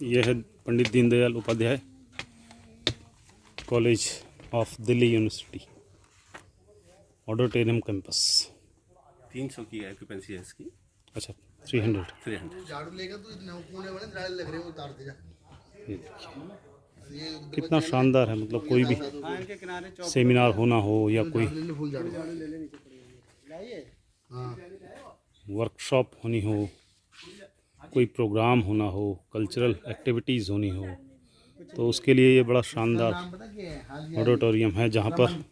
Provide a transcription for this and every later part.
यह है Pandit Deendayal Upadhyaya College of Delhi University auditorium campus. 300 की ऑक्यूपेंसी है इसकी। अच्छा 300। झाड़ू लेगा तो इतने कोने वाले झाड़ लग रहे हैं, उतार दे जा। ये देखिए कितना शानदार है, मतलब कोई भी सेमिनार होना हो या कोई वर्कशॉप होनी हो, कोई प्रोग्राम होना हो, कल्चरल एक्टिविटीज़ होनी हो, तो उसके लिए ये बड़ा शानदार ऑडिटोरियम है जहाँ पर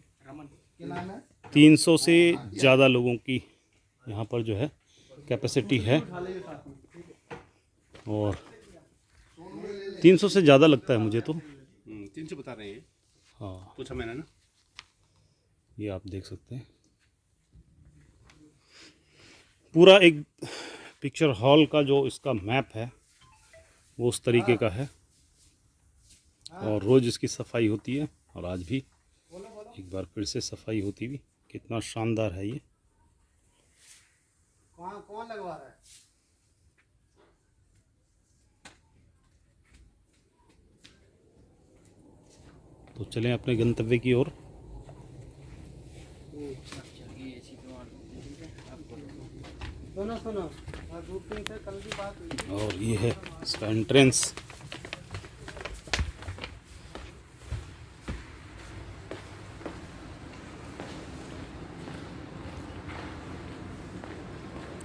300 से ज़्यादा लोगों की यहाँ पर जो है कैपेसिटी है। और 300 से ज़्यादा लगता है मुझे तो। 300 बता रहे हैं। हाँ पूछा मैंने ना। ये आप देख सकते हैं पूरा एक पिक्चर हॉल का जो इसका मैप है वो उस तरीके का है। और रोज़ इसकी सफाई होती है और आज भी एक बार फिर से सफाई होती हुई। कितना शानदार है ये। कौन लगवा रहा है? तो चलें अपने गंतव्य की ओर। सुनो ग्रुपिंग से कल की बात हुई। और ये है इसका एंट्रेंस।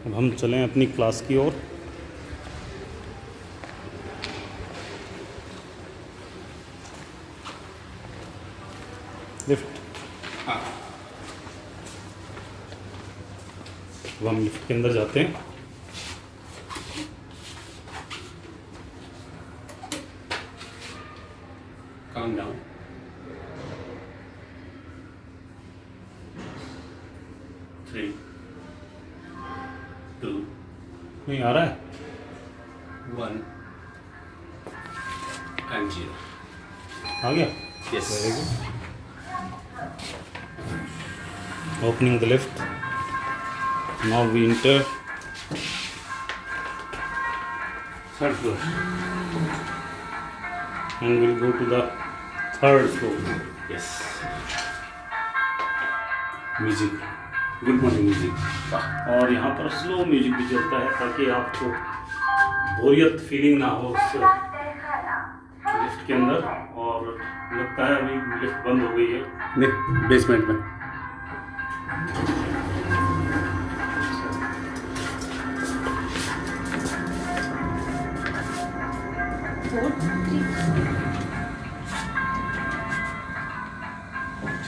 अब हम चलें अपनी क्लास की ओर। लिफ्ट। हाँ। अब हम लिफ्ट के अंदर जाते हैं। Calm down. 3 2 नहीं आ रहा है। 1 and 0। आ गया। Yes। Very good. Opening the lift. Now we enter third floor. and we'll go to the third floor. Yes. Music, good morning music. और यहाँ पर स्लो म्यूजिक भी चलता है ताकि आपको बोरियत फीलिंग ना हो उस लिफ्ट के अंदर। और लगता है अभी लिफ्ट बंद हो गई है। नहीं, बेसमेंट में।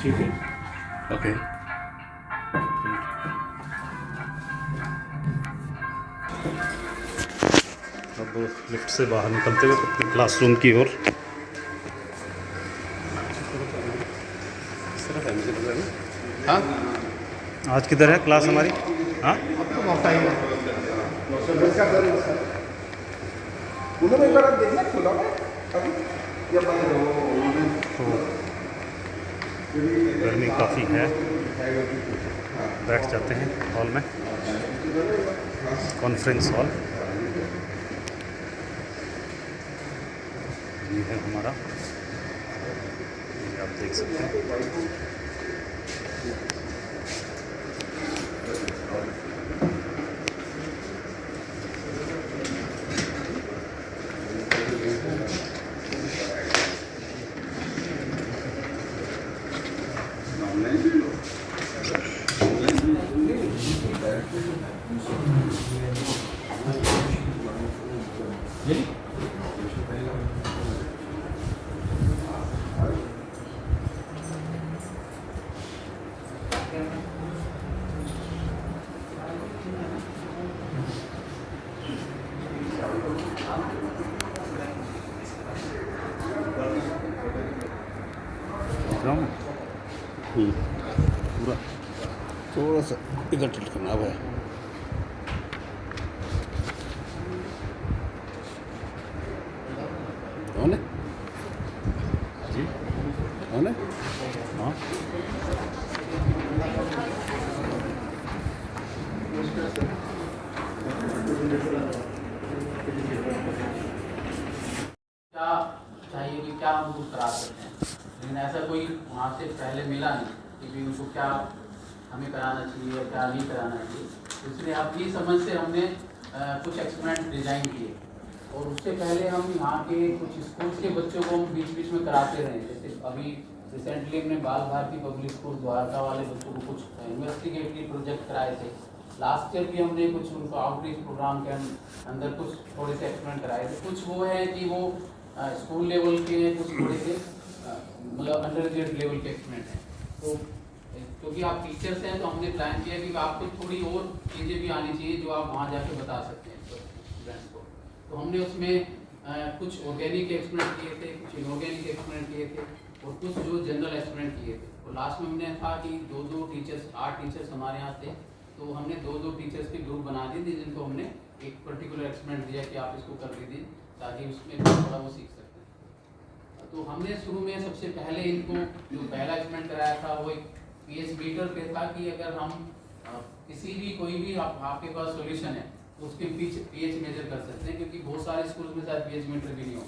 ठीक है। ओके। अब लिफ्ट से बाहर निकलते हुए अपने क्लासरूम की ओर। हाँ, आज किधर है क्लास हमारी? हाँ गर्मी काफ़ी है। बैठ जाते हैं हॉल में, कॉन्फ्रेंस हॉल। ये है हमारा, ये आप देख सकते हैं। पूरा थोड़ा सा इधर टिल्ट करना है। कौन है जी? कौन है? हाँ हम कुछ करा सकते हैं, लेकिन ऐसा कोई वहाँ से पहले मिला नहीं कि भी उनको क्या हमें कराना चाहिए या क्या नहीं कराना चाहिए। इसलिए अपनी समझ से हमने कुछ एक्सपेरिमेंट डिज़ाइन किए, और उससे पहले हम यहाँ के कुछ स्कूल्स के बच्चों को हम बीच बीच में कराते रहे। जैसे अभी रिसेंटली हमने बाल भारती पब्लिक स्कूल द्वारका वाले बच्चों को कुछ इन्वेस्टिगेटरी प्रोजेक्ट कराए थे। लास्ट ईयर भी हमने कुछ उनको आउटरीच प्रोग्राम के अंदर कुछ थोड़े से एक्सपेरिमेंट कराए थे। कुछ वो है कि वो स्कूल लेवल के हैं, कुछ थोड़े से मतलब अंडर ग्रेड लेवल के एक्सपेरिमेंट हैं। तो क्योंकि आप टीचर्स हैं तो हमने प्लान किया कि आपको थोड़ी और चीज़ें भी आनी चाहिए जो आप वहाँ जाके बता सकते हैं स्टूडेंट्स को। तो हमने उसमें कुछ ऑर्गेनिक एक्सपेरिमेंट किए थे, कुछ इनऑर्गेनिक एक्सपेरिमेंट किए थे, और कुछ जो जनरल एक्सपेरिमेंट किए थे। और लास्ट में हमने था कि 2-2 टीचर्स, 8 टीचर्स हमारे यहाँ थे, तो हमने 2-2 टीचर्स के ग्रुप बना दिए थे जिनको हमने एक पर्टिकुलर एक्सपेरिमेंट दिया कि आप इसको कर दीजिए ताकि उसमें थोड़ा वो सीख सकते हैं। तो हमने शुरू में सबसे पहले इनको जो पहला एक्सपेरिमेंट कराया था वो एक पीएच मीटर पे था कि अगर हम किसी भी कोई भी आपके पास सॉल्यूशन है तो उसके पीएच मेजर कर सकते हैं, क्योंकि बहुत सारे स्कूल में शायद पीएच मीटर भी नहीं हो।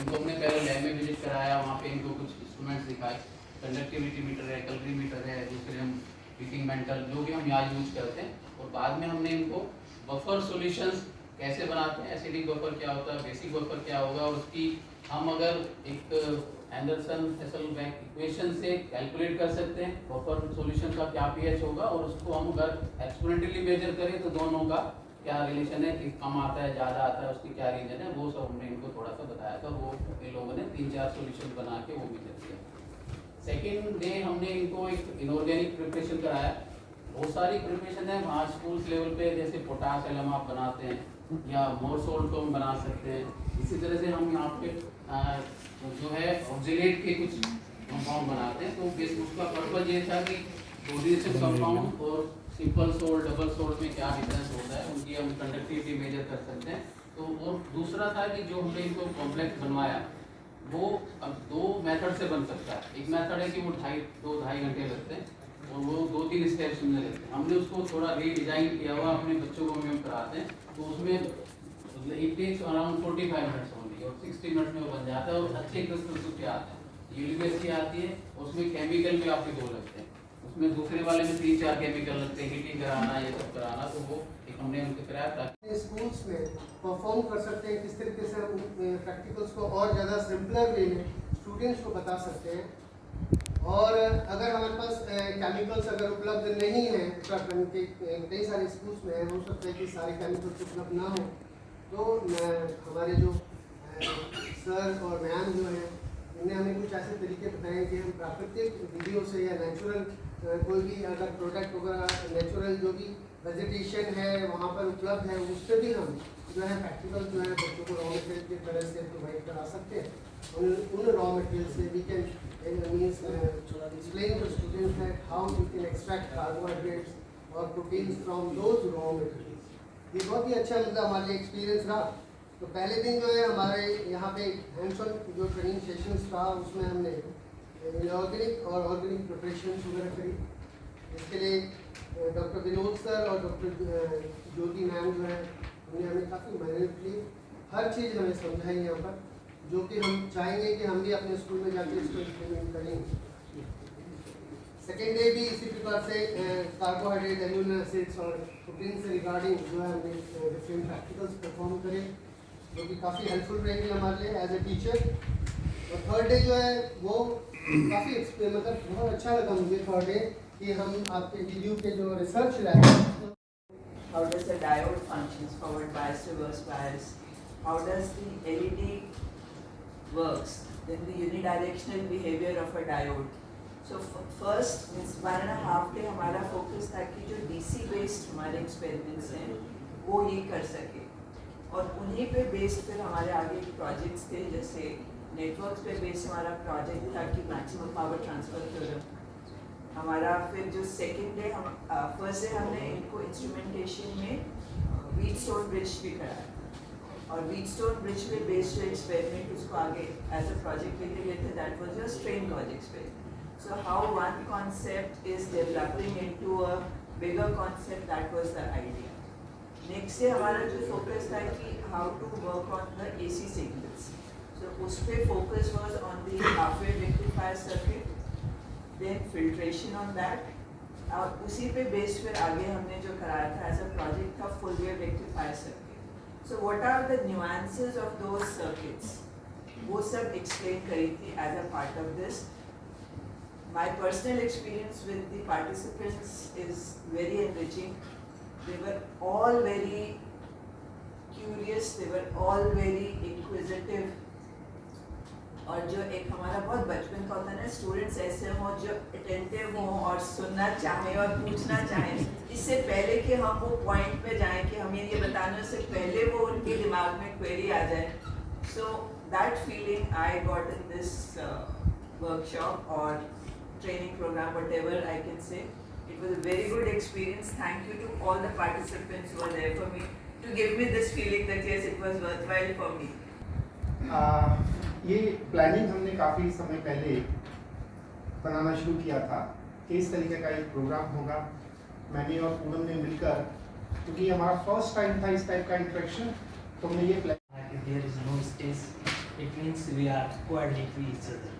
इनको हमने पहले लैब में विजिट कराया, वहाँ पे इनको कुछ इंस्ट्रूमेंट्स दिखाए, कंडक्टिविटी मीटर है, कैलोरीमीटर है, दूसरे हम हीटिंग मेंटल जो भी हम यहाँ यूज करते हैं। और बाद में हमने इनको बफर सॉल्यूशंस कैसे बनाते हैं, एसिडिक बफर क्या होता है, बेसिक बफर क्या होगा, और उसकी हम अगर एक एंडरसन हेसलबैक इक्वेशन से कैलकुलेट कर सकते हैं बफर सॉल्यूशन का क्या पीएच होगा, और उसको हम अगर एक्सपोनेंशियली मेजर करें तो दोनों का क्या रिलेशन है, कि कम आता है ज़्यादा आता है, उसकी क्या रीजन है, वो सब हमने इनको थोड़ा सा बताया था। वो इन लोगों ने 3-4 सॉल्यूशन बना के वो मेजर किया। सेकेंड डे हमने इनको एक इनऑर्गेनिक प्रिपरेशन कराया। बहुत सारी प्रिपरेशन है वहाँ स्कूल्स लेवल पे, जैसे पोटाश एलम आप बनाते हैं या मोर सोल्ट को हम बना सकते हैं। इसी तरह से हम यहाँ पे जो है ऑक्सीलेट के कुछ कंपाउंड बनाते हैं। तो बेस उसका पर्पज ये था कि कोऑर्डिनेशन कंपाउंड और सिंपल सोल्ट, डबल सोल्ट में क्या डिफरेंस होता है, उनकी हम कंडक्टिविटी मेजर कर सकते हैं। तो और दूसरा था कि जो हमने इनको कॉम्प्लेक्स बनवाया वो अब 2 मेथड से बन सकता है। एक मेथड है कि वो 2-2.5 घंटे लगते हैं, और वो 2-3 स्टेप्स में लगते हैं। हमने उसको थोड़ा रीडिज़ाइन किया हुआ, अपने बच्चों को हम कराते हैं, तो उसमें it takes around 45 minutes only, और 60 मिनट्स में वो बन जाता है, और अच्छे क्रिस्टल के आते हैं। यूनिवर्सिटी आती है, उसमें केमिकल भी आपके 2 लगते हैं, उसमें दूसरे वाले में 3-4 केमिकल लगते हैं, हीटिंग कराना, ये सब कराना। तो वो एक हमने उनको कराया स्कूल्स में परफॉर्म कर सकते हैं, किस तरीके से हम प्रैक्टिकल्स को और ज़्यादा सिंपलर वे में स्टूडेंट्स को बता सकते हैं। और अगर हमारे पास केमिकल्स अगर उपलब्ध नहीं है उत्तराखंड के कई सारे स्कूल्स में, हो सकता है कि सारे केमिकल्स उपलब्ध ना हो, तो हमारे जो सर और मैम जो हैं उन्हें हमें कुछ ऐसे तरीके बताएं कि हम प्राकृतिक विधियों से या नेचुरल कोई भी अगर प्रोडक्ट वगैरह नेचुरल जो भी वेजिटेशन है वहाँ पर उपलब्ध है, उससे भी हम जो है प्रैक्टिकल जो है बच्चों को रॉ मटेरियल की तरह से प्रोवाइड करा सकते हैं। उन रॉ मटेरियल से we can means explain to students that how you can extract carbohydrates और proteins from those raw materials. ये बहुत ही अच्छा मतलब हमारे लिए एक्सपीरियंस रहा। तो पहले दिन जो है हमारे यहाँ पे हैंड्स ऑन जो ट्रेनिंग सेशंस था, उसमें हमने इनऑर्गेनिक और ऑर्गेनिक प्रिपरेशन वगैरह करी। इसके लिए डॉक्टर विनोद सर और डॉक्टर ज्योति मैम जो है उन्हें हमें काफ़ी मेहनत की, हर चीज़ हमें समझाई यहाँ पर, जो कि हम चाहेंगे कि हम भी अपने स्कूल में जाके इसको इम्प्लीमेंट करेंगे। सेकेंड डे भी इसी प्रकार से कार्बोहाइड्रेट, एमिनो एसिड्स और प्रोटीन से रिगार्डिंग जो है हमने डिफरेंट प्रैक्टिकल्स परफॉर्म करे, जो कि काफ़ी हेल्पफुल रहेंगे हमारे लिए एज ए टीचर। और थर्ड डे जो है वो काफ़ी मतलब बहुत अच्छा लगा मुझे थर्ड डे कि हम आपके वीडियो के जो research lab, how does the diode functions, forward bias, reverse bias, how does the LED works, then the unidirectional behavior of a diode. So first means 1.5 day हमारा फोकस था कि जो DC based हमारे experiments हैं वो ये कर सके, और उन्हीं पे बेस्ड फिर हमारे आगे प्रोजेक्ट्स थे। जैसे नेटवर्क्स पे बेस्ड हमारा प्रोजेक्ट था कि मैक्सिमम पावर ट्रांसफर थ्योरम हमारा। फिर जो सेकेंड डे हम फर्स्ट डे हमने इनको इंस्ट्रूमेंटेशन में व्हीटस्टोन ब्रिज भी कराया, और व्हीटस्टोन ब्रिज पे बेस्ड जो एक्सपेरिमेंट उसको आगे एज अ प्रोजेक्ट लेके गए थे, that was your strain gauge experiment. So how one concept is developing into a bigger concept, that was the idea. Next day हमारा जो फोकस था कि how to work on the AC signals. So उस पे focus was on the halfway rectifier circuit, then filtration on that. और उसी पे based फिर आगे हमने जो कराया था एज अ प्रोजेक्ट था full wave rectifier circuit. So what are the nuances of those circuits? वो सब explain करी थी as a part of this. My personal experience with the participants is very enriching. They were all very curious, they were all very inquisitive. और जो एक हमारा बहुत बचपन का होता है ना, स्टूडेंट्स ऐसे हों जो अटेंटिव हों और सुनना चाहें और पूछना चाहें, इससे पहले कि हम वो पॉइंट पे जाएं कि हमें ये बताने से पहले वो उनके दिमाग में क्वेरी आ जाए. So that feeling I got in this workshop और training program, whatever I can say. It was a very good experience. Thank you to all the participants who were there for me to give me this feeling that yes, it was worthwhile for me. ये planning हमने काफ़ी समय पहले बनाना शुरू किया था कि इस तरीके का एक प्रोग्राम होगा. मैंने और पूनम ने मिलकर, क्योंकि हमारा फर्स्ट टाइम था इस टाइप का इंटरेक्शन, तो हमने ये plan. There is no space. It means we are coordinate with each other.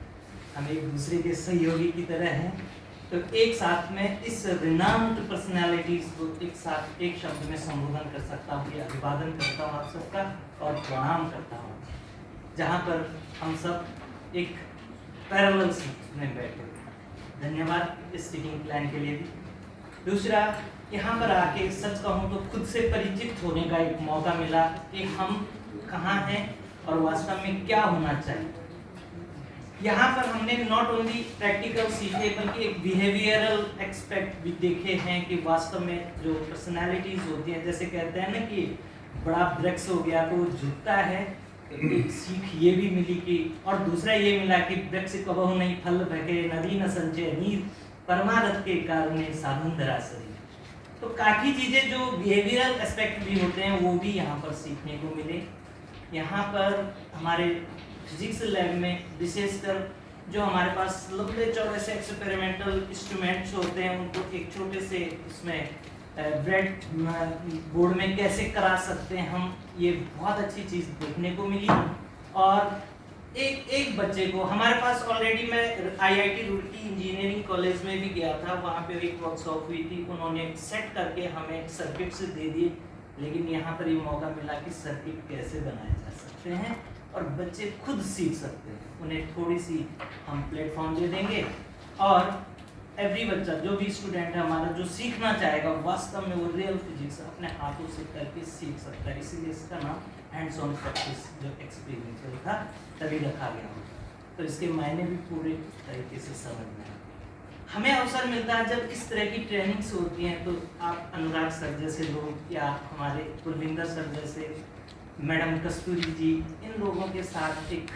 हम एक दूसरे के सहयोगी की तरह हैं. तो एक साथ में इस रिनाउंड पर्सनालिटीज को एक साथ एक शब्द में संबोधन कर सकता हूँ कि अभिवादन करता हूँ आप सबका और प्रणाम करता हूँ, जहाँ पर हम सब एक पैरेलल में बैठे. धन्यवाद इस सीटिंग प्लान के लिए भी. दूसरा, यहाँ पर आके सच कहूँ तो खुद से परिचित होने का एक मौका मिला कि हम कहाँ हैं और वास्तव में क्या होना चाहिए. यहाँ पर हमने नॉट ओनली प्रैक्टिकल सीखे बल्कि एक बिहेवियरल एक्सपेक्ट भी देखे हैं कि वास्तव में जो पर्सनालिटीज होती हैं, जैसे कहते हैं ना कि बड़ा वृक्ष हो गया तो झुकता है. एक सीख ये भी मिली कि, और दूसरा ये मिला कि वृक्ष कबहु नहीं फल भके, नदी न संचय नीर, परमारथ के कारण साधन धरासरी. तो काफ़ी चीज़ें जो बिहेवियरल एस्पेक्ट भी होते हैं वो भी यहाँ पर सीखने को मिले. यहाँ पर हमारे फिजिक्स लैब में विशेषकर जो हमारे पास लंबे चौड़े से एक्सपेरिमेंटल इंस्ट्रूमेंट्स होते हैं, उनको एक छोटे से इसमें ब्रेड बोर्ड में कैसे करा सकते हैं हम, ये बहुत अच्छी चीज़ देखने को मिली. और एक बच्चे को हमारे पास ऑलरेडी मैं IIT रुड़की इंजीनियरिंग कॉलेज में भी गया था, वहाँ पे एक वर्कशॉप हुई थी, उन्होंने सेट करके हमें सर्किट्स दे दिए. लेकिन यहाँ पर ये मौका मिला कि सर्किट कैसे बनाए जा सकते हैं और बच्चे खुद सीख सकते हैं. उन्हें थोड़ी सी हम प्लेटफॉर्म दे देंगे और एवरी बच्चा जो भी स्टूडेंट है हमारा जो सीखना चाहेगा वास्तव में वो रियल फिजिक्स अपने हाथों से करके सीख सकता है. इसीलिए इसका नाम हैंड्स ऑन प्रैक्टिस जो एक्सपीरियंशियल था तभी रखा गया हो. तो इसके मायने भी पूरे तरीके से समझ में आए. हमें अवसर मिलता है जब इस तरह की ट्रेनिंग्स होती हैं, तो आप अनुराग सर जैसे लोग या हमारे कुलविंदर सर जैसे, मैडम कस्तूरी जी, इन लोगों के साथ एक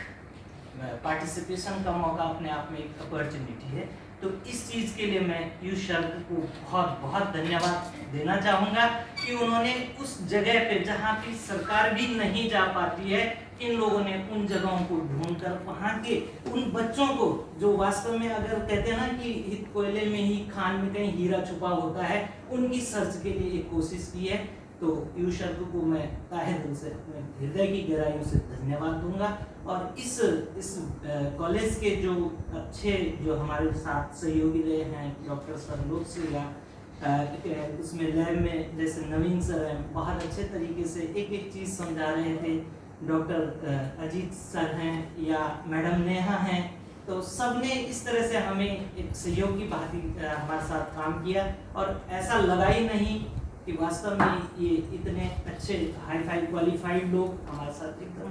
पार्टिसिपेशन का मौका अपने आप में एक अपॉर्चुनिटी है. तो इस चीज़ के लिए मैं यू शर्द को बहुत बहुत धन्यवाद देना चाहूँगा कि उन्होंने उस जगह पे जहाँ की सरकार भी नहीं जा पाती है, इन लोगों ने उन जगहों को ढूंढकर वहाँ के उन बच्चों को जो वास्तव में अगर कहते हैं ना कि कोयले में ही खान में कहीं हीरा छुपा होता है, उनकी सर्च के लिए एक कोशिश की है. तो यू शर्द को मैं ताहे दिल से अपने हृदय की गहराइयों से धन्यवाद दूंगा. और इस कॉलेज के जो अच्छे जो हमारे साथ सहयोगी रहे हैं, डॉक्टर सरलोक से या उसमें लैब में जैसे नवीन सर हैं, बहुत अच्छे तरीके से एक एक चीज़ समझा रहे थे. डॉक्टर अजीत सर हैं या मैडम नेहा हैं, तो सब ने इस तरह से हमें एक सहयोग की भांति हमारे साथ काम किया. और ऐसा लगा ही नहीं कि वास्तव में ये इतने अच्छे हाई फाई क्वालिफाइड लोग हमारे साथ एकदम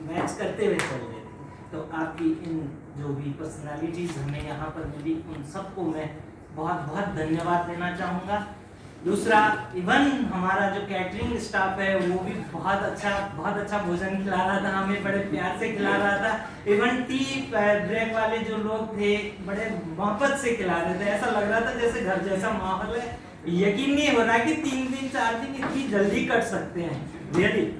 मैच करते हुए चल रहे थे. तो आपकी इन जो भी पर्सनालिटीज़ हमें यहाँ पर मिली, उन सबको मैं बहुत बहुत धन्यवाद देना चाहूँगा. दूसरा, इवन हमारा जो कैटरिंग स्टाफ है वो भी बहुत अच्छा भोजन खिला रहा था, हमें बड़े प्यार से खिला रहा था. इवन टी ब्रेक वाले जो लोग थे बड़े मोहब्बत से खिला रहे थे. ऐसा लग रहा था जैसे घर जैसा माहौल है. यकीन नहीं हो रहा कि 3 दिन 4 दिन इतनी जल्दी कट सकते हैं रियली.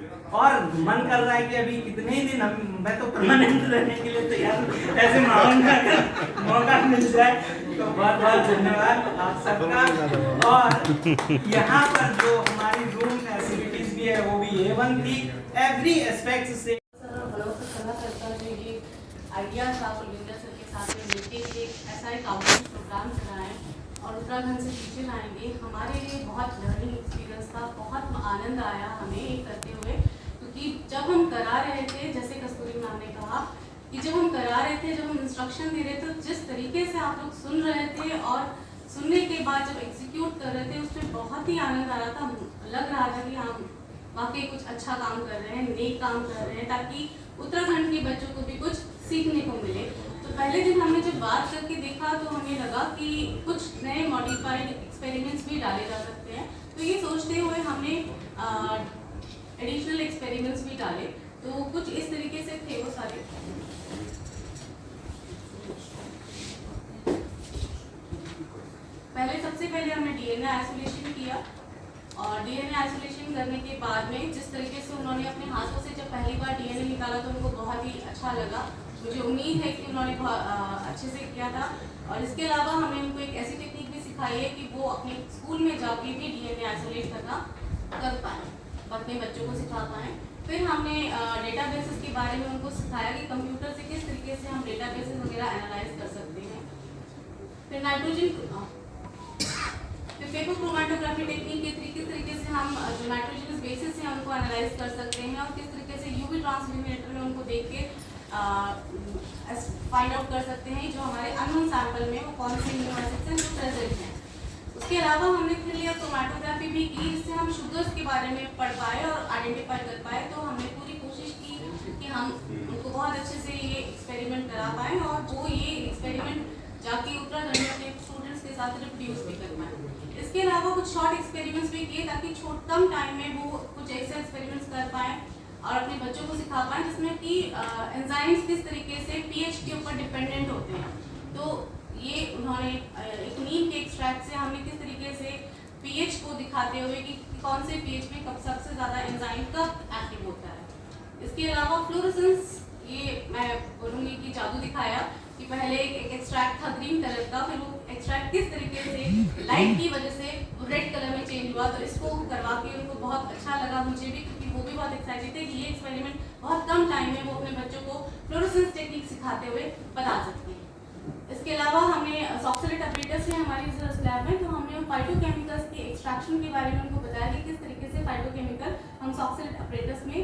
और मन कर रहा है कि अभी कितने ही दिन मैं तो परमानेंट रहने के लिए तैयार, ऐसे माहौल का मौका मिल जाए. तो बहुत बहुत धन्यवाद आप सबका. और यहाँ पर जो हमारी रूम फैसिलिटीज भी है वो भी A1 थी, एवरी एस्पेक्ट से. भरोसा करता उत्तराखंड से पीछे लाएंगे, हमारे लिए बहुत लर्निंग एक्सपीरियंस था, बहुत आनंद आया हमें ये करते हुए, क्योंकि जब हम करा रहे थे, जैसे कस्तूरी मैम ने कहा कि जब हम करा रहे थे, जब हम इंस्ट्रक्शन दे रहे थे, तो जिस तरीके से आप लोग सुन रहे थे और सुनने के बाद जब एग्जीक्यूट कर रहे थे, उसमें बहुत ही आनंद आ रहा था। लग रहा था कि हम वाकई कुछ अच्छा काम कर रहे हैं, नेक काम कर रहे हैं, ताकि उत्तराखंड के बच्चों को भी कुछ सीखने को मिले। तो पहले दिन हमने जब बात करके देखा तो हमें लगा कि कुछ नए मॉडिफाइड एक्सपेरिमेंट्स भी डाले जा सकते हैं। तो ये सोचते हुए हमने एडिशनल एक्सपेरिमेंट्स भी डाले। तो कुछ इस तरीके से थे वो सारे। सबसे पहले हमने डीएनए आइसोलेशन किया, और डीएनए आइसोलेशन करने के बाद में जिस तरीके से उन्होंने अपने हाथों से जब पहली बार डीएनए निकाला तो उनको बहुत ही अच्छा लगा। मुझे उम्मीद है कि उन्होंने बहुत अच्छे से किया था। और इसके अलावा हमने उनको एक ऐसी टेक्निक भी सिखाई है कि वो अपने स्कूल में जाके भी डीएनए आइसोलेट करना कर पाएँ, अपने बच्चों को सिखा पाएँ। फिर हमने डेटाबेसेस के बारे में उनको सिखाया कि कंप्यूटर से किस तरीके से हम डेटाबेसेस वगैरह एनालाइज कर सकते हैं। फिर पेपर क्रोमैटोग्राफी टेक्निक के किस तरीके से हम जो नाइट्रोजनस बेसिस है उनको एनालाइज कर सकते हैं, और किस तरीके से यूवी ट्रांसमिनेटर में उनको देख के फाइंड आउट कर सकते हैं जो हमारे अननोन सैंपल में वो कौन से अमीनो एसिड्स हैं जो प्रेजेंट हैं। उसके अलावा हमने फिर लिया क्रोमैटोग्राफी भी की, जिससे हम शुगर्स के बारे में पढ़ पाए और आइडेंटिफाई कर पाए। तो हमने पूरी कोशिश की कि हम उनको बहुत अच्छे से ये एक्सपेरिमेंट करा पाएँ, और वो ये एक्सपेरिमेंट जाके उत्तराखंड के स्टूडेंट्स के साथ रिप्रोड्यूस भी कर पाएँ। इसके अलावा कुछ शॉर्ट एक्सपेरिमेंट्स भी किए ताकि कम टाइम में वो कुछ ऐसे एक्सपेरिमेंट्स कर पाएँ और अपने बच्चों को सिखा पाएँ जिसमें कि एंजाइम्स किस तरीके से पीएच के ऊपर डिपेंडेंट होते हैं। तो ये उन्होंने एक नीम के एक्सट्रैक्ट से हमने किस तरीके से पीएच को दिखाते हुए कि कौन से पीएच में कब सबसे ज़्यादा एंजाइम कब एक्टिव होता है। इसके अलावा फ्लोरोसेंस, ये मैं बोलूँगी कि जादू दिखाया कि पहले एक एक्सट्रैक्ट था ग्रीन कलर का, फिर वो एक्सट्रैक्ट किस तरीके से लाइट की वजह से रेड कलर में चेंज हुआ। तो इसको करवा के उनको बहुत अच्छा लगा, मुझे भी, क्योंकि वो भी बहुत एक्साइटेड थे कि ये एक्सपेरिमेंट बहुत कम टाइम में वो अपने बच्चों को फ्लोरोसेंस टेक्निक सिखाते हुए बता सकते हैं। इसके अलावा हमने सॉक्सलेट ऑपरेटर्स से हमारी रिसर्च लैब में, तो हमने फाइटोकेमिकल्स के एक्सट्रैक्शन के बारे में उनको बताया कि किस तरीके से फाइटोकेमिकल हम सॉक्सलेट ऑपरेटर्स में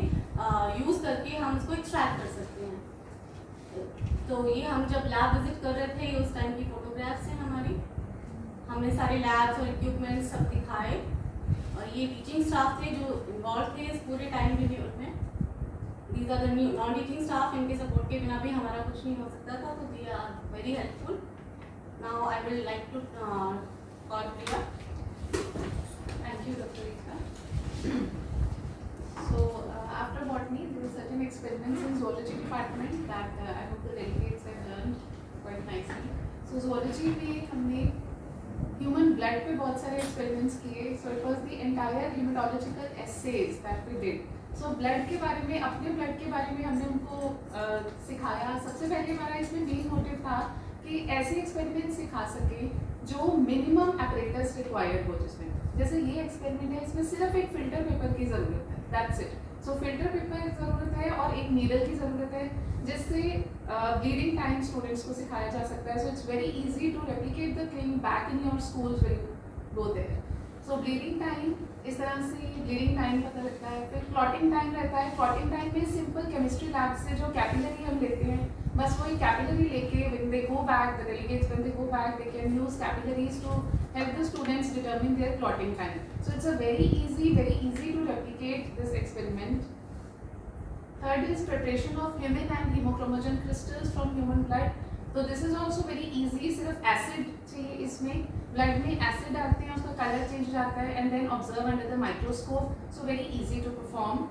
यूज़ करके हम उसको एक्सट्रैक्ट कर सकते हैं। तो ये हम जब लैब विजिट कर रहे थे, उस टाइम की फोटोग्राफ्स हैं हमारी। हमने सारे लैब्स और इक्विपमेंट्स सब दिखाए, और ये टीचिंग स्टाफ थे जो इन्वॉल्व थे इस पूरे टाइम पीरियड में। These are the non teaching staff, इनके सपोर्ट के बिना भी हमारा कुछ नहीं हो सकता था, तो they are very helpful. Now I will like to call Priya. Thank you, Dr. Rekha. So, after botany, there were certain experiments in zoology department that I hope the delegates have learned quite nicely. So, zoology में हमने human blood पे बहुत सारे experiments किए. So, it was the entire hematological essays that we did. So, blood के बारे में, अपने blood के बारे में हमने उनको सिखाया. सबसे पहले हमारा इसमें main motive था कि ऐसे experiments सिखा सके जो minimum apparatus required हो, जिसमें जैसे ये एक्सपेरिमेंट है, इसमें सिर्फ एक फिल्टर पेपर की ज़रूरत है, that's it. So filter paper की ज़रूरत है और एक नीडल की ज़रूरत है, जिससे ब्लीडिंग टाइम स्टूडेंट्स को सिखाया जा सकता है। So it's very easy to replicate the thing back in your schools when you go there. So bleeding time, इस तरह से ब्लीडिंग टाइम पता लगता है। फिर क्लॉटिंग टाइम रहता है। क्लॉटिंग टाइम में सिंपल केमिस्ट्री लैब से जो कैपिलरी हम लेते हैं, बस वही कैपिलरी लेके when they go back, the delegates when they go back, they can use capillaries to help the students determine their clotting time. So it's a very easy to replicate this experiment. Third is preparation of human and hemochromogen crystals from human blood. So this is also very easy. सिर्फ acid चाहिए इसमें, blood में acid डालते हैं, उसका color change हो जाता है, and then observe under the microscope. So very easy to perform.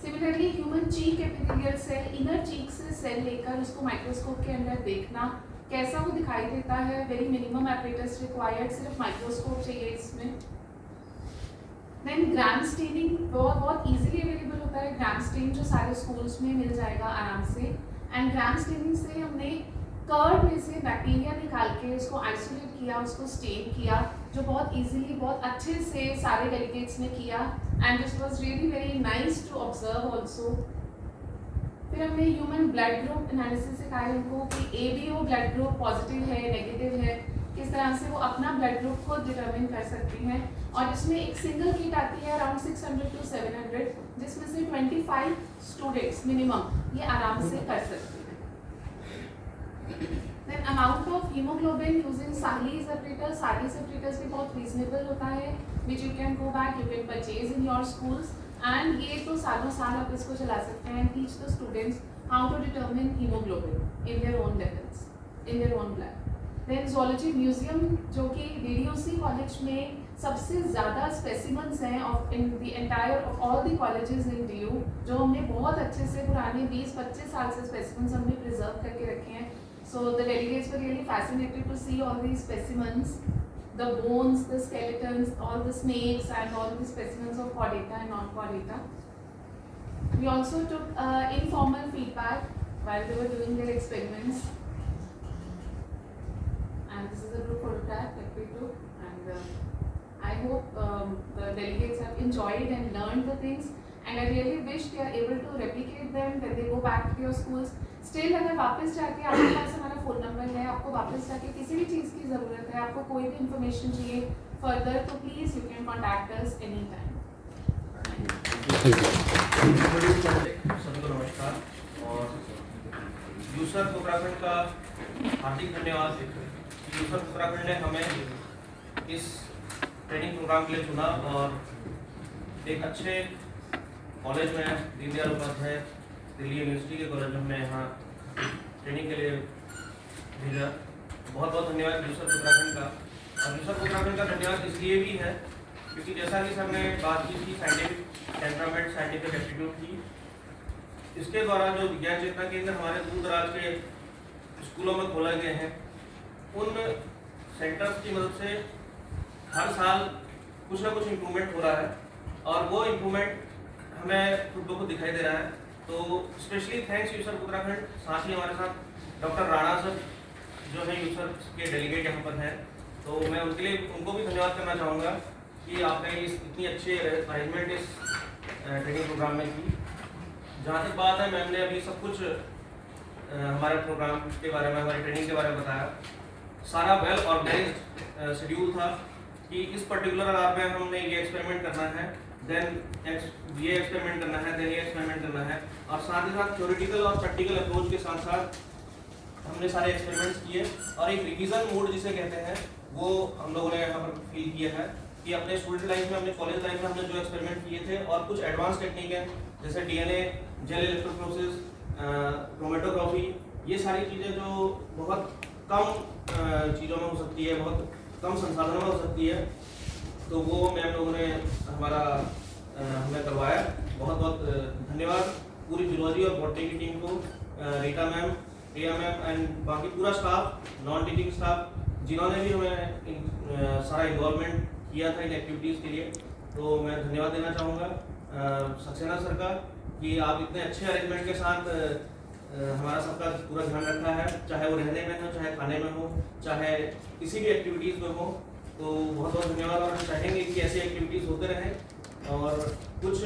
Similarly, human cheek epithelial cell, inner cheek से cell लेकर उसको microscope के अंदर देखना कैसा वो दिखाई देता है। वेरी मिनिमम एपरेटस रिक्वायर्ड, सिर्फ माइक्रोस्कोप चाहिए इसमें। देन ग्राम स्टेनिंग बहुत इजीली अवेलेबल होता है। ग्राम स्टेन जो सारे स्कूल्स में मिल जाएगा आराम से। एंड ग्राम स्टेनिंग से हमने कर्ड में से बैक्टीरिया निकाल के उसको आइसोलेट किया, उसको स्टेन किया, जो बहुत इजीली बहुत अच्छे से सारे डेलीगेट्स ने किया। And this was really very nice to observe also. फिर हमने ह्यूमन ब्लड ग्रुप एनालिसिस सिखाया उनको कि ABO ब्लड ग्रुप पॉजिटिव है, नेगेटिव है, किस तरह से वो अपना ब्लड ग्रुप खुद डिटरमिन कर सकती हैं। और इसमें एक सिंगल किट आती है अराउंड 600 to 700, जिसमें से 25 स्टूडेंट्स मिनिमम ये आराम से कर सकते हैं। Then amount of hemoglobin using Sahli separators, Sahli separators भी बहुत reasonable होता है, which you can go back, you can purchase in your schools, and ये तो सालों साल आप इसको चला सकते हैं, teach the students how to determine hemoglobin in their own levels, in their own blood. Then zoology museum जो कि DDOC कॉलेज में सबसे ज़्यादा स्पेसिमन्स हैं of in the entire of all the colleges in DU, जो हमने बहुत अच्छे से पुराने 20-25 साल से स्पेसिमन्स हमने प्रिजर्व करके रखे हैं। So the delegates were really fascinated to see all these specimens, the bones, the skeletons, all the snakes and all the specimens of chordata and non-chordata. We also took informal feedback while they were doing their experiments. And this is a group photograph that we took, and I hope the delegates have enjoyed and learned the things, and I really wish they are able to replicate them when they go back to your schools. Still अगर वापस जाके आपके पास हमारा phone number है, आपको वापस जाके किसी भी चीज़ की ज़रूरत है, आपको कोई भी इंफॉर्मेशन चाहिए फर्दर, तो please you can contact us any time. सबको नमस्कार और यूसर्फ उत्तराखंड का हार्दिक धन्यवाद। यूसर्फ उत्तराखंड ने हमें इस ट्रेनिंग प्रोग्राम के लिए चुना और एक अच्छे कॉलेज में दीनदयाल उपाध्याय दिल्ली यूनिवर्सिटी के कॉलेज में हमने यहाँ ट्रेनिंग के लिए भेजा। बहुत बहुत धन्यवाद यूसर्फ उत्तराखंड का। और यूसर्फ उत्तराखंड का धन्यवाद इसलिए भी है क्योंकि जैसा कि सर ने बात की थी साइंटिफिक टेम्परामेंट, साइंटिफिक एप्टीट्यूड की, इसके द्वारा जो विज्ञान चेतना केंद्र हमारे दूर दराज के स्कूलों में खोले गए हैं, उन सेंटर्स की मदद से हर साल कुछ ना कुछ इम्प्रूवमेंट हो रहा है और वो इम्प्रूवमेंट हमें खुद ब खुद दिखाई दे रहा है। तो स्पेशली थैंक्स यूसर्फ उत्तराखंड। साथ ही हमारे साथ डॉक्टर राणा सर जो है यूसर्फ के डेलीगेट यहाँ पर हैं, तो मैं उनके लिए उनको भी धन्यवाद करना चाहूँगा कि आपने इस इतनी अच्छी अरेंजमेंट इस ट्रेनिंग प्रोग्राम में की। जहाँ तक बात है, मैम ने अभी सब कुछ हमारे प्रोग्राम के बारे में, हमारी ट्रेनिंग के बारे में बताया। सारा वेल ऑर्गेनाइज्ड शेड्यूल था कि इस पर्टिकुलर आवर में हमने ये एक्सपेरिमेंट करना है, देन ये एक्सपेरिमेंट करना है, देन ये एक्सपेरिमेंट करना है, और साथ ही साथ थ्योरेटिकल और प्रैक्टिकल अप्रोच के साथ साथ हमने सारे एक्सपेरिमेंट्स किए और एक रिवीजन मोड जिसे कहते हैं वो हम लोगों ने यहाँ पर फील किया है कि अपने स्टूडेंट लाइफ में, अपने कॉलेज लाइफ में हमने जो एक्सपेरिमेंट किए थे और कुछ एडवांस टेक्निक है जैसे DNA, जेल इलेक्ट्रोफोरेसिस, क्रोमेटोग्राफी, ये सारी चीज़ें जो बहुत कम चीज़ों में हो सकती है, बहुत कम संसाधनों में हो सकती है, तो वो मैम लोगों ने हमें करवाया। बहुत बहुत धन्यवाद पूरी जूलॉजी और बॉटनी की टीम को, Rita ma'am, Priya ma'am and बाकी पूरा स्टाफ, नॉन टीचिंग स्टाफ, जिन्होंने भी हमें सारा इन्वॉल्वमेंट किया था इन एक्टिविटीज़ के लिए। तो मैं धन्यवाद देना चाहूँगा सक्सेना सर का कि आप इतने अच्छे अरेंजमेंट के साथ हमारा सबका पूरा ध्यान रखा है, चाहे वो रहने में हो, चाहे खाने में हो, चाहे किसी भी एक्टिविटीज़ में हो। तो बहुत बहुत धन्यवाद और हम चाहेंगे कि ऐसी एक्टिविटीज़ होते रहें और कुछ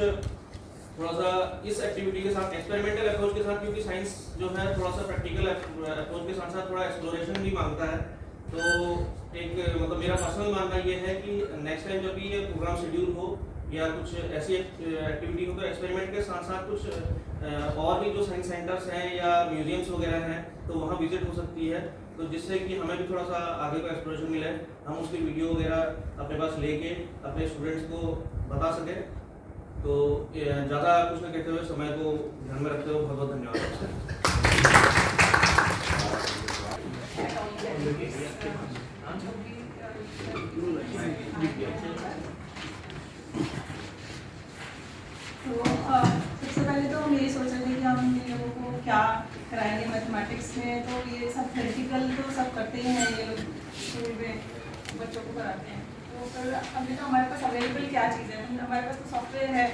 थोड़ा सा इस एक्टिविटी के साथ एक्सपेरिमेंटल अप्रोच के साथ, क्योंकि साइंस जो है थोड़ा सा प्रैक्टिकल अप्रोच के साथ साथ थोड़ा एक्सप्लोरेशन भी मांगता है। तो एक मतलब मेरा पर्सनल मानना ये है कि नेक्स्ट टाइम जब भी ये प्रोग्राम शेड्यूल हो या कुछ ऐसी एक्टिविटी हो तो एक्सपेरिमेंट के साथ साथ कुछ और भी जो साइंस सेंटर्स हैं या म्यूजियम्स वगैरह हैं तो वहाँ विजिट हो सकती है, तो जिससे कि हमें भी थोड़ा सा आगे का एक्सप्लोरेशन मिले, हम उसकी वीडियो वगैरह अपने पास लेके अपने स्टूडेंट्स को बता सकें। तो ज़्यादा कुछ न कहते हुए समय को ध्यान में रखते हुए बहुत बहुत धन्यवाद। तो सबसे पहले तो हम यही सोच रहे थे कि हम इन लोगों को क्या कराएंगे मैथमेटिक्स में, तो ये सब थ्योरेटिकल तो सब करते ही हैं ये लोग स्कूल में बच्चों को कराते हैं। तो फिर अभी तो हमारे पास अवेलेबल क्या चीज़ है, हमारे पास तो सॉफ्टवेयर है,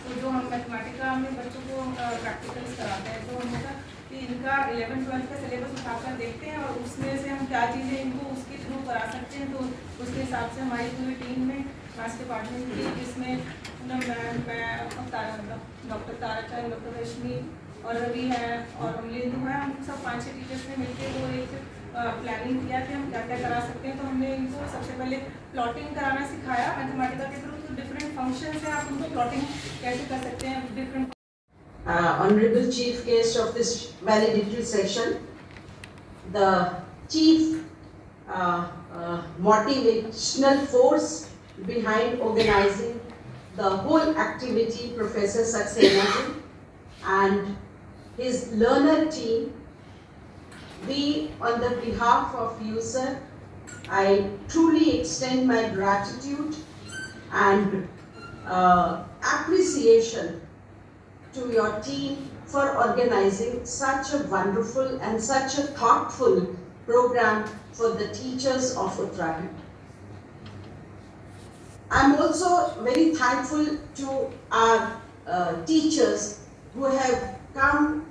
तो जो हम मैथमेटिक्स का हमें बच्चों को प्रैक्टिकल्स कराते हैं, तो हमने कहा कि इनका 11-12 का सिलेबस उठाकर देखते हैं और उसमें से हम क्या चीज़ें इनको उसके थ्रू करा सकते हैं। तो उसके हिसाब से हमारी पूरी टीम में क्लास डिपार्टमेंट की, जिसमें मैं डॉक्टर ताराचंद, डॉक्टर रश्मि और रवि है और अमलिंदु है, हम सब 5-6 टीचर्स ने मिलकर वो एक प्लानिंग किया कि हम क्या क्या करा सकते हैं। तो हमने इनको सबसे पहले प्लॉटिंग कराना सिखाया मैथमेटिका के थ्रू। तो डिफरेंट फंक्शंस हैं, आप उनको प्लॉटिंग कैसे कर सकते हैं different. Honorable Chief Guest of this valedictory session, the chief motivational force behind organizing the whole activity, Professor Saxena ji, and his learner team. We, on the behalf of USER, I truly extend my gratitude and appreciation to your team for organizing such a wonderful and such a thoughtful program for the teachers of Uttarakhand. I'm also very thankful to our teachers who have come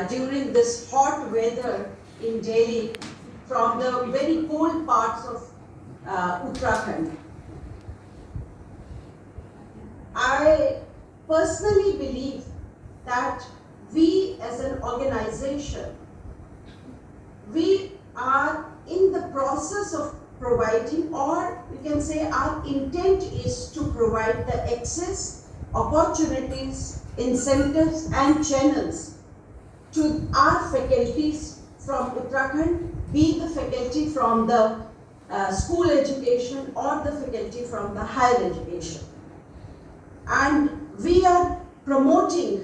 during this hot weather in Delhi from the very cold parts of Uttarakhand. I personally believe that we as an organization, we are in the process of providing, or you can say our intent is to provide the access, opportunities, incentives and channels to our faculties from Uttarakhand, be the faculty from the school education or the faculty from the higher education. And we are promoting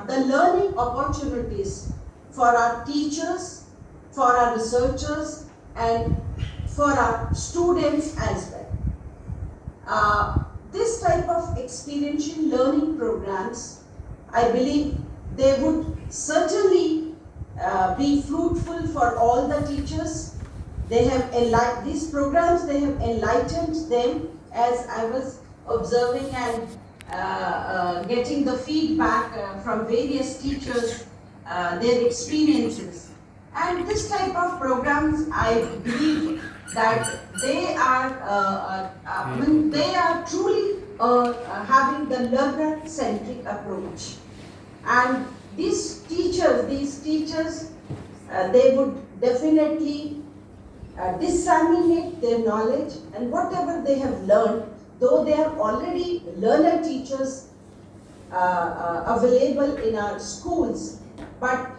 the learning opportunities for our teachers, for our researchers, and for our students as well. This type of experiential learning programs, I believe they would certainly be fruitful for all the teachers. They have these programs, they have enlightened them, as I was observing and getting the feedback from various teachers, their experiences. And this type of programs, I believe that they are truly having the learner-centric approach. And these teachers, they would definitely disseminate their knowledge, and whatever they have learned, though they are already learner teachers available in our schools, but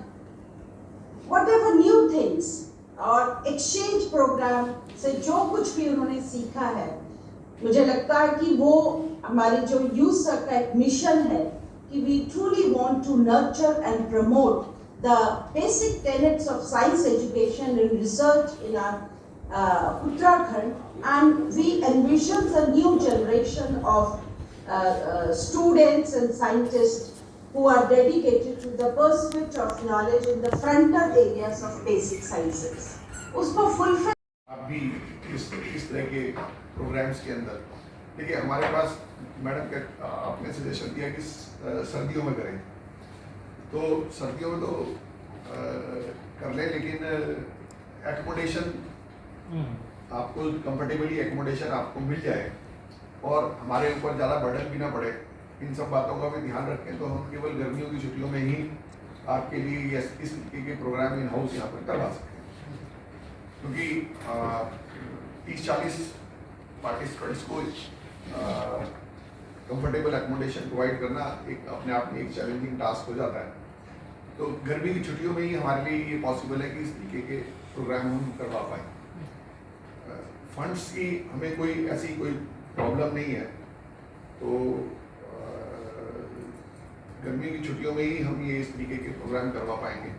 whatever new things और exchange program से जो कुछ भी उन्होंने सीखा है, मुझे लगता है कि वो हमारी जो USER का एक मिशन है कि we truly want to nurture and promote the basic tenets of science education and research in our Uttarakhand, and we envision a new generation of students and scientists who are dedicated to the pursuit of knowledge in the frontier areas of basic sciences. उसको fulfill आप भी इस तरह के programmes के अंदर देखिए, हमारे पास मैडम के आपने सजेशन दिया कि सर्दियों में करें, तो सर्दियों में तो कर लें, लेकिन एकोमोडेशन आपको कंफर्टेबली एकोमोडेशन आपको मिल जाए और हमारे ऊपर ज़्यादा बर्डन भी ना पड़े, इन सब बातों का भी ध्यान रखें, तो हम केवल गर्मियों की छुट्टियों में ही आपके लिए इस तरीके के प्रोग्राम इन हाउस यहाँ पर करवा सकते हैं, क्योंकि 30-40 पार्टिसिपेंट्स को कंफर्टेबल एकोमोडेशन प्रोवाइड करना एक अपने आप में एक चैलेंजिंग टास्क हो जाता है। तो गर्मी की छुट्टियों में ही हमारे लिए ये पॉसिबल है कि इस तरीके के प्रोग्राम हम करवा पाएँ। फंड्स की हमें कोई ऐसी कोई प्रॉब्लम नहीं है, तो गर्मी की छुट्टियों में ही हम ये इस तरीके के प्रोग्राम करवा पाएंगे।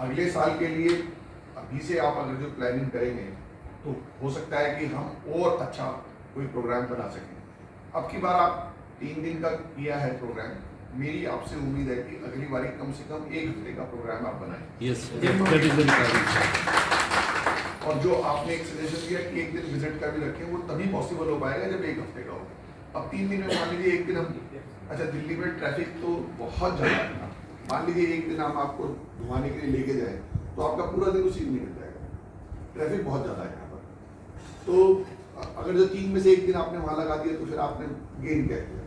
अगले साल के लिए अभी से आप अगर जो प्लानिंग करेंगे तो हो सकता है कि हम और अच्छा कोई प्रोग्राम बना सकें। अब की बार आप 3 दिन का किया है प्रोग्राम, मेरी आपसे उम्मीद है कि अगली बार कम से कम 1 हफ्ते का प्रोग्राम आप बनाएं। यस, और जो आपने एक सजेशन दिया कि 1 दिन विजिट का भी रखें, वो तभी पॉसिबल हो पाएगा जब 1 हफ्ते का होगा। अब 3 दिन में मान लीजिए 1 दिन हम, अच्छा दिल्ली में ट्रैफिक तो बहुत ज़्यादा है, मान लीजिए 1 दिन हम आपको घुमाने के लिए लेके जाए तो आपका पूरा दिन उसी में निकल जाएगा, ट्रैफिक बहुत ज़्यादा है यहाँ पर। तो अगर जो 3 में से 1 दिन आपने वहाँ लगा दिया तो फिर आपने गेन क्या किया।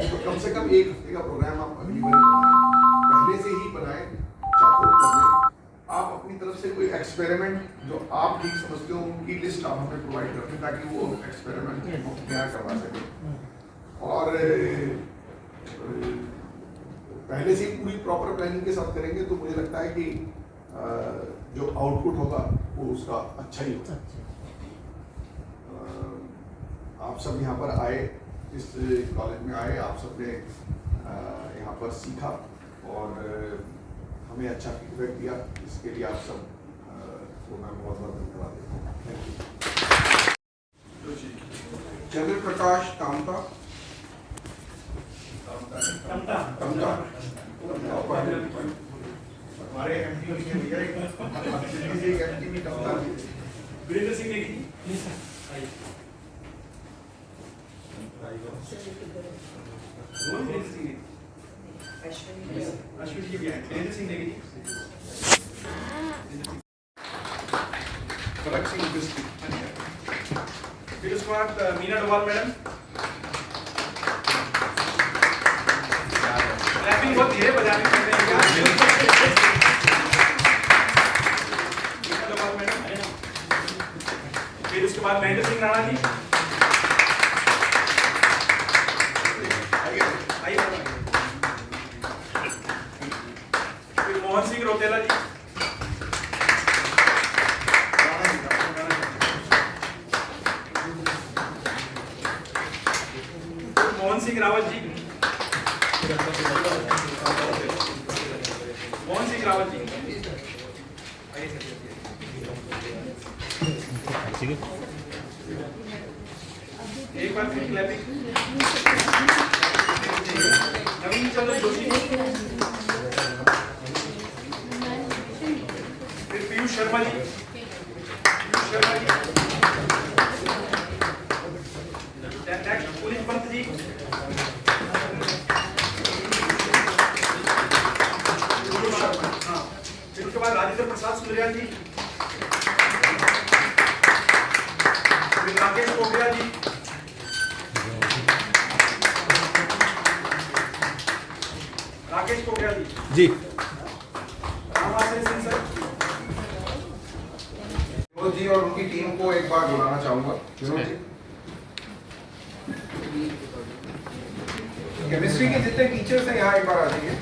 तो कम से कम 1 हफ्ते का प्रोग्राम आप अगली बार बनाएं, पहले से ही बनाएं, चाकू कर लें, आप अपनी तरफ से कोई एक्सपेरिमेंट जो आप ठीक समझते हो उनकी लिस्ट आप हमें प्रोवाइड करते हैं ताकि वो एक्सपेरिमेंट तैयार करवा सकें। और पहले से ही पूरी प्रॉपर प्लानिंग के साथ करेंगे तो मुझे लगता है कि जो आउटपुट होगा वो उसका अच्छा ही होगा। आप सब यहाँ पर आए, इस कॉलेज में आए, आप सब ने यहाँ पर सीखा और हमें अच्छा फीडबैक दिया, इसके लिए आप सब को मैं बहुत बहुत धन्यवाद देता हूँ। Thank you. चंद्र प्रकाश तामता हमारे एमटी के भैया एक एमटी में टमता वीरेंद्र सिंह ने की अश्विनी जी भी आए, वीरेंद्र सिंह ने की फलक सिंह डिस्ट्रिक्ट। फिर उसके बाद मीना डोवाल मैडम, क्लैपिंग बहुत धीरे बजाने पड़ रही है। मीना डोवाल मैडम, फिर उसके बाद महेंद्र सिंह राणा जी, फिर मोहन सिंह रोतेला जी, मोहन सिंह रावत जी, मोहन सिंह रावत जी, एक बार फिर क्लैपिंग। नवीन चंद्र जोशी, फिर पीयूष शर्मा जी, नेक्स्ट पुलिस पंत जी, हाँ, फिर उसके बाद राजेंद्र प्रसाद सुंदरियाल जी, फिर राकेश पोखरियाल जी, राकेश पोखरियाल जी, रामाशय सिंह सर, विनोद जी और उनकी टीम को एक बार बुलाना चाहूंगा। विनोद जी, केमिस्ट्री के जितने टीचर्स हैं यहाँ एक बार आ जाइए।